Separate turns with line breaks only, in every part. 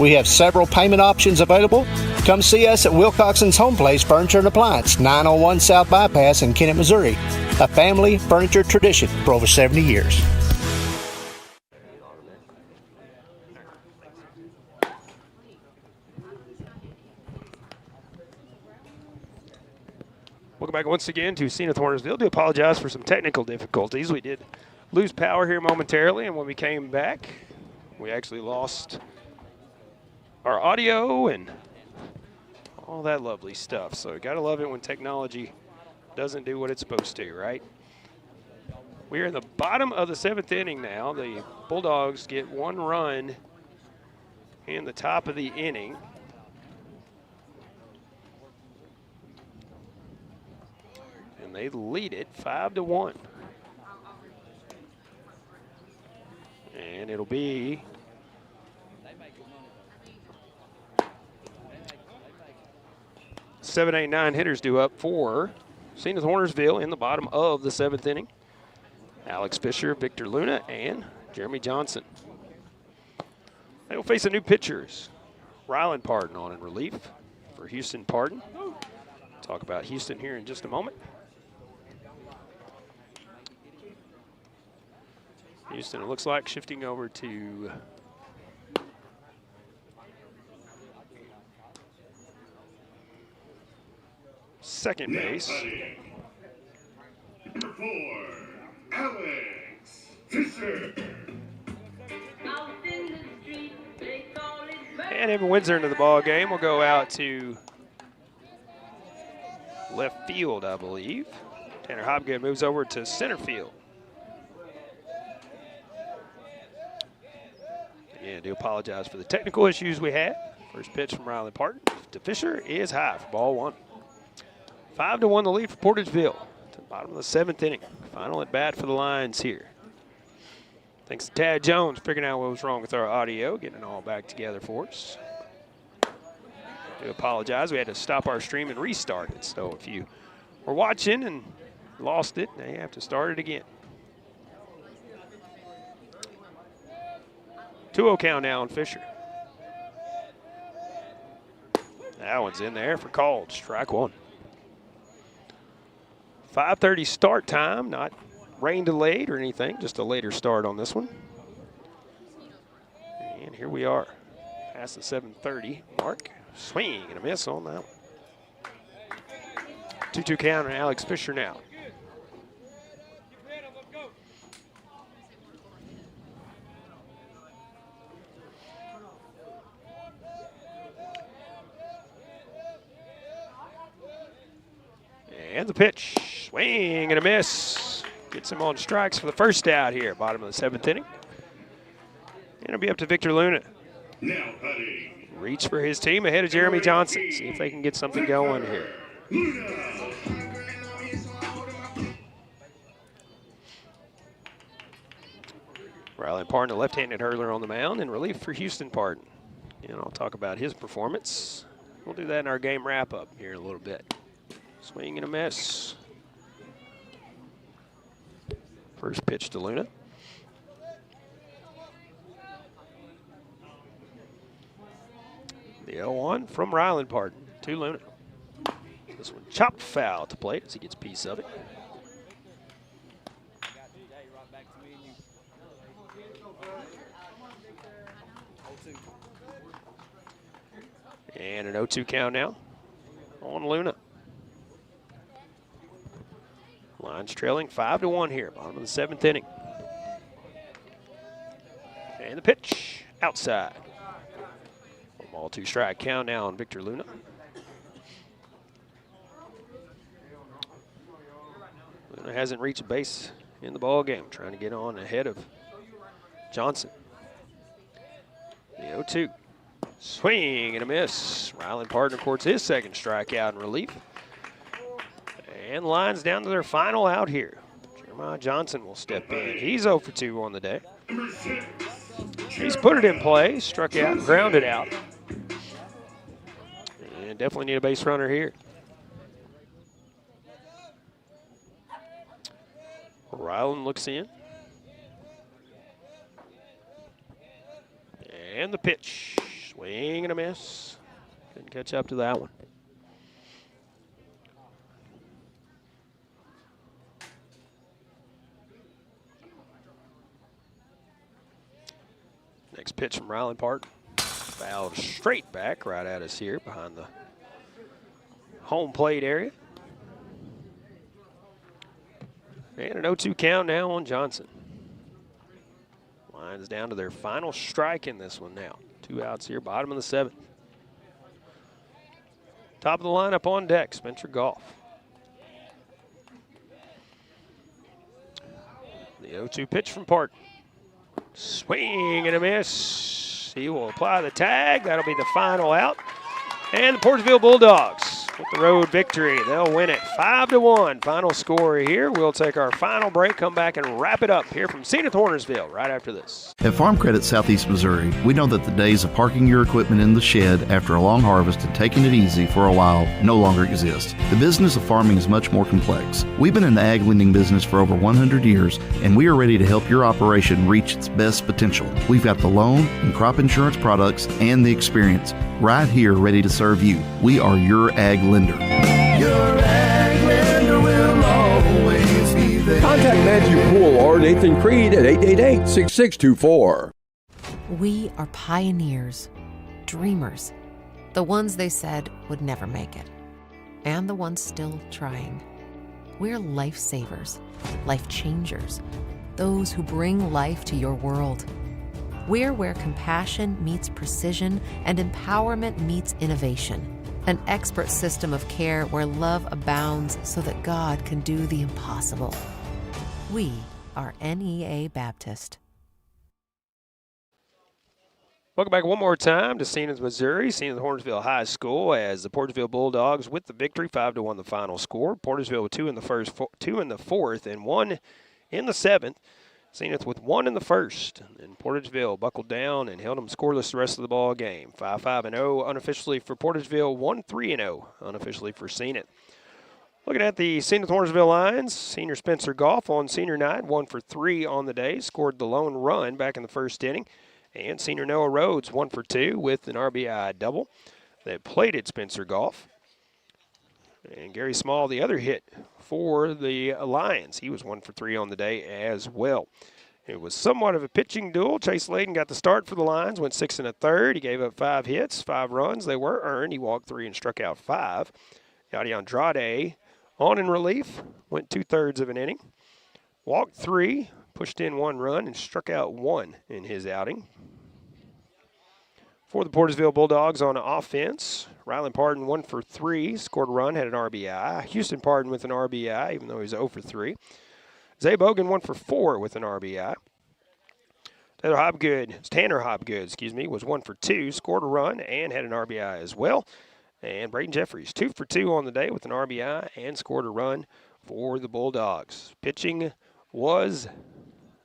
We have several payment options available. Come see us at Wilcoxon's Home Place Furniture and Appliance, 901 South Bypass in Kennett, Missouri. A family furniture tradition for over 70 years.
Welcome back once again to Senath Hornersville. Do apologize for some technical difficulties. We did lose power here momentarily, and when we came back, we actually lost our audio and all that lovely stuff. So you gotta love it when technology doesn't do what it's supposed to, right? We're in the bottom of the 7th inning now. The Bulldogs get 1 run in the top of the inning. And they lead it 5-1. And it'll be seven, 8, 9 hitters due up for Senath Hornersville in the bottom of the 7th inning. Alex Fisher, Victor Luna, and Jeremy Johnson. They will face the new pitchers. Ryland Pardon on in relief for Houston Pardon. Talk about Houston here in just a moment. Houston, it looks like, shifting over to second base.
Number 4, Alex Fisher.
And Evan Windsor into the ball game. We'll go out to left field, I believe. Tanner Hopgood moves over to center field. Again, I do apologize for the technical issues we had. First pitch from Riley Parton to Fisher is high for ball 1. 5-1 the lead for Portageville to the bottom of the 7th inning. Final at bat for the Lions here. Thanks to Tad Jones figuring out what was wrong with our audio, getting it all back together for us. I do apologize. We had to stop our stream and restart it. So if you were watching and lost it, now you have to start it again. 2-0 count now on Fisher. That one's in there for called. Strike 1. 5:30 start time, not rain delayed or anything, just a later start on this one. And here we are, past the 7:30 mark. Swing and a miss on that one. 2-2 count on Alex Fisher now. And the pitch, swing and a miss. Gets him on strikes for the first out here, bottom of the 7th inning. And it'll be up to Victor Luna.
Now putting.
Reach for his team ahead of Jeremy Johnson. See if they can get something going here. Riley Pardon, a left-handed hurler on the mound, in relief for Houston Pardon. And I'll talk about his performance. We'll do that in our game wrap-up here in a little bit. Swing and a miss. First pitch to Luna. The 0-1 from Ryland Pardon to Luna. This one chopped foul to plate as he gets a piece of it. And an 0-2 count now on Luna. Lions trailing 5-1 here, bottom of the 7th inning. And the pitch outside. 1-2 strike count now on Victor Luna. Luna hasn't reached base in the ball game, trying to get on ahead of Johnson. The 0-2. Swing and a miss. Ryland Pardon records his second strikeout in relief. And Lions down to their final out here. Jeremiah Johnson will step in. He's 0 for 2 on the day. He's put it in play, struck out, grounded out. And definitely need a base runner here. Ryland looks in. And the pitch. Swing and a miss. Couldn't catch up to that one. Next pitch from Ryland Park. Fouled straight back right at us here behind the home plate area. And an 0-2 count now on Johnson. Lions down to their final strike in this one now. 2 outs here, bottom of the 7th. Top of the lineup on deck, Spencer Goff. The 0-2 pitch from Park. Swing and a miss. He will apply the tag. That'll be the final out. And the Portageville Bulldogs with the road victory. They'll win it 5-1. Final score here. We'll take our final break, come back and wrap it up here from Senath Hornersville right after this.
At Farm Credit Southeast Missouri, we know that the days of parking your equipment in the shed after a long harvest and taking it easy for a while no longer exist. The business of farming is much more complex. We've been in the ag lending business for over 100 years, and we are ready to help your operation reach its best potential. We've got the loan and crop insurance products and the experience right here ready to serve you. We are your ag lender.
Your ag lender will always be there.
Contact Matthew Poole or Nathan Creed at 888-6624.
We are pioneers, dreamers, the ones they said would never make it, and the ones still trying. We're lifesavers, life changers, those who bring life to your world. We're where compassion meets precision and empowerment meets innovation. An expert system of care where love abounds so that God can do the impossible. We are NEA Baptist.
Welcome back one more time to Senath, Missouri, Senath Hornersville High School, as the Portageville Bulldogs with the victory, 5-1 the final score. Portageville with 2 in the first, 2 in the 4th, and 1 in the 7th. Senath with 1 in the 1st, and Portageville buckled down and held them scoreless the rest of the ball game. 5-5-0 unofficially for Portageville, 1-3-0 unofficially for Senath. Looking at the Senath Hornersville lines, senior Spencer Goff on senior night, 1 for 3 on the day, scored the lone run back in the first inning. And senior Noah Rhodes, 1 for 2 with an RBI double that plated Spencer Goff. And Gary Small, the other hit for the Lions. He was 1 for 3 on the day as well. It was somewhat of a pitching duel. Chase Layden got the start for the Lions, went 6 1/3. He gave up 5 hits, 5 runs. They were earned. He walked 3 and struck out 5. Yadi Andrade on in relief, went 2/3 of an inning. Walked 3, pushed in 1 run, and struck out 1 in his outing. For the Portageville Bulldogs on offense, Ryland Pardon 1 for 3, scored a run, had an RBI. Houston Pardon with an RBI, even though he was 0 for 3. Zay Bogan 1 for 4 with an RBI. Tanner Hopgood, was 1 for 2, scored a run, and had an RBI as well. And Braden Jeffries, 2 for 2 on the day with an RBI and scored a run for the Bulldogs. Pitching was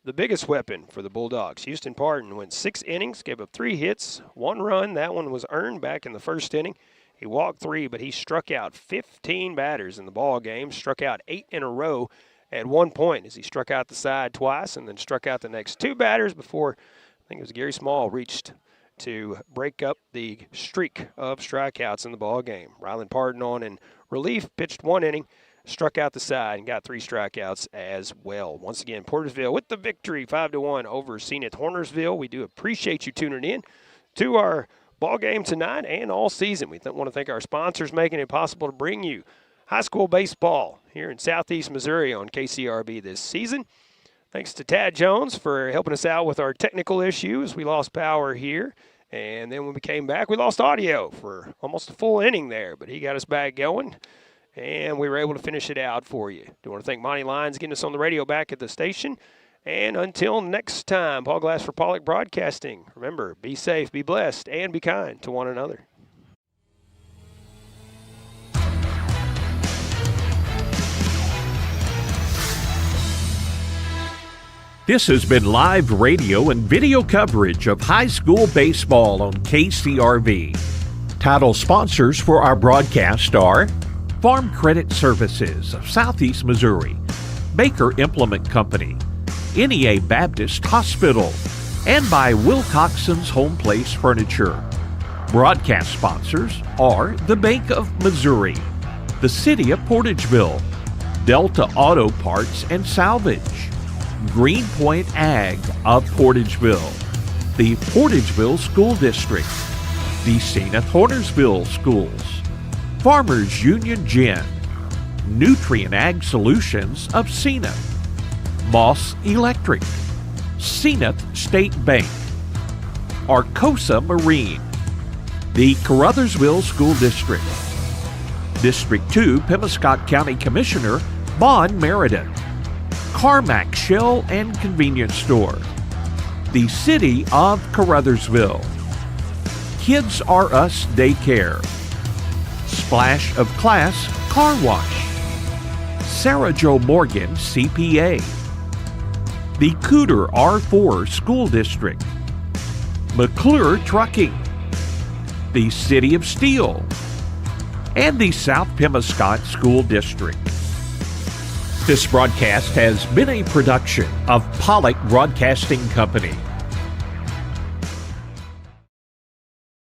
the biggest weapon for the Bulldogs. Houston Pardon went 6 innings, gave up 3 hits, 1 run. That one was earned back in the first inning. He walked 3, but he struck out 15 batters in the ball game, struck out 8 in a row at one point as he struck out the side twice and then struck out the next 2 batters before, I think it was Gary Small, reached to break up the streak of strikeouts in the ball game. Ryland Pardon on in relief, pitched 1 inning, struck out the side, and got 3 strikeouts as well. Once again, Portageville with the victory, 5-1 over Senath Hornersville. We do appreciate you tuning in to our ball game tonight and all season. We want to thank our sponsors making it possible to bring you high school baseball here in Southeast Missouri on KCRV this season. Thanks to Tad Jones for helping us out with our technical issues. We lost power here, and then when we came back, we lost audio for almost a full inning there, but he got us back going. And we were able to finish it out for you. Do want to thank Monty Lyons getting us on the radio back at the station. And until next time, Paul Glass for Pollock Broadcasting. Remember, be safe, be blessed, and be kind to one another.
This has been live radio and video coverage of high school baseball on KCRV. Title sponsors for our broadcast are Farm Credit Services of Southeast Missouri, Baker Implement Company, NEA Baptist Hospital, and by Wilcoxon's Home Place Furniture. Broadcast sponsors are the Bank of Missouri, the City of Portageville, Delta Auto Parts and Salvage, Greenpoint Ag of Portageville, the Portageville School District, the Senath Hornersville Schools, Farmers Union Gin, Nutrient Ag Solutions of Senath, Moss Electric, Senath State Bank, Arcosa Marine, the Caruthersville School District, District 2 Pemiscot County Commissioner Bon Meredith, Carmack Shell and Convenience Store, the City of Caruthersville, Kids R Us Daycare, Splash of Class Car Wash, Sarah Jo Morgan CPA, the Cooter R4 School District, McClure Trucking, the City of Steele, and the South Pemiscot School District. This broadcast has been a production of Pollock Broadcasting Company.